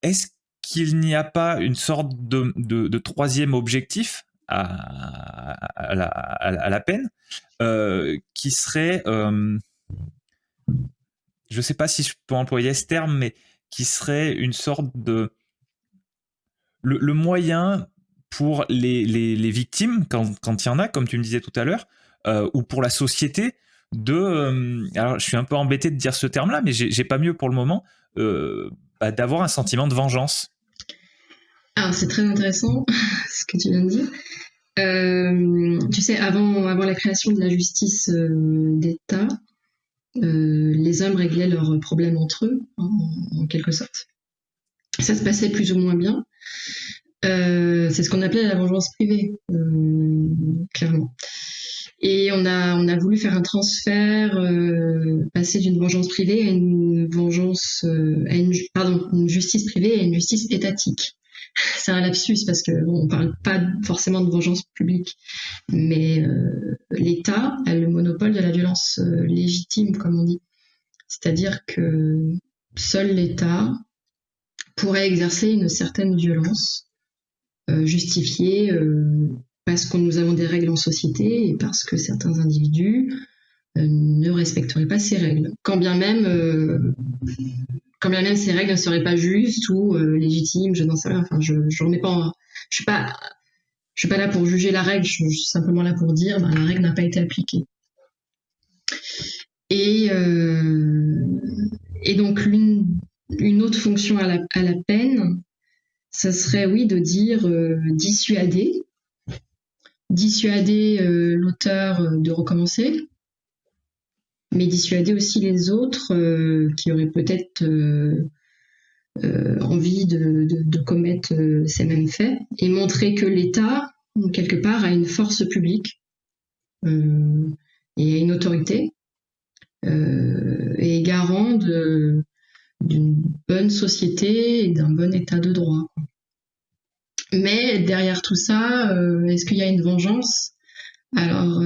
est-ce qu'il n'y a pas une sorte de troisième objectif à la peine qui serait, je ne sais pas si je peux employer ce terme, mais qui serait une sorte de... Le moyen pour les victimes, quand il y en a, comme tu me disais tout à l'heure, ou pour la société, alors je suis un peu embêté de dire ce terme-là, mais j'ai pas mieux pour le moment, d'avoir un sentiment de vengeance. Alors, c'est très intéressant ce que tu viens de dire. Tu sais, avant la création de la justice d'État, les hommes réglaient leurs problèmes entre eux, en quelque sorte. Ça se passait plus ou moins bien. C'est ce qu'on appelait la vengeance privée, clairement. Et on a voulu faire un transfert, passer d'une vengeance privée à une vengeance, une justice privée à une justice étatique. C'est un lapsus parce que on parle pas forcément de vengeance publique, mais l'État a le monopole de la violence légitime, comme on dit. C'est-à-dire que seul l'État pourrait exercer une certaine violence justifiée parce que nous avons des règles en société et parce que certains individus ne respecteraient pas ces règles. Quand bien même ces règles ne seraient pas justes ou légitimes, je n'en sais rien. Enfin, je remets pas. Je suis pas là pour juger la règle. Je suis simplement là pour dire, la règle n'a pas été appliquée. Et donc une autre fonction à la peine, ça serait oui de dire dissuader l'auteur de recommencer, mais dissuader aussi les autres qui auraient peut-être envie de commettre ces mêmes faits, et montrer que l'État, quelque part, a une force publique et une autorité et est garant d'une bonne société et d'un bon état de droit. Mais derrière tout ça, est-ce qu'il y a une vengeance ? Alors,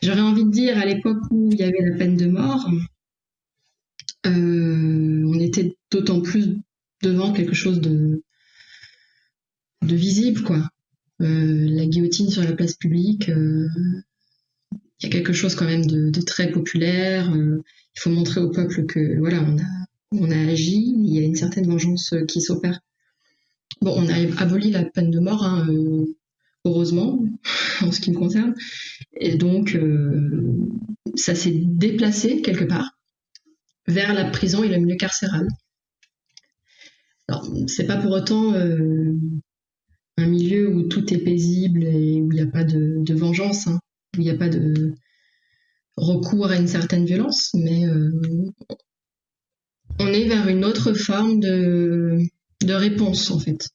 j'aurais envie de dire, à l'époque où il y avait la peine de mort, on était d'autant plus devant quelque chose de visible, quoi. La guillotine sur la place publique, il y a quelque chose quand même de très populaire. Il faut montrer au peuple que voilà, on a agi, il y a une certaine vengeance qui s'opère. Bon, on a aboli la peine de mort, hein, heureusement, en ce qui me concerne. Et donc, ça s'est déplacé quelque part vers la prison et le milieu carcéral. Alors, c'est pas pour autant un milieu où tout est paisible et où il n'y a pas de vengeance, hein, où il n'y a pas de recours à une certaine violence, mais on est vers une autre forme de réponse, en fait.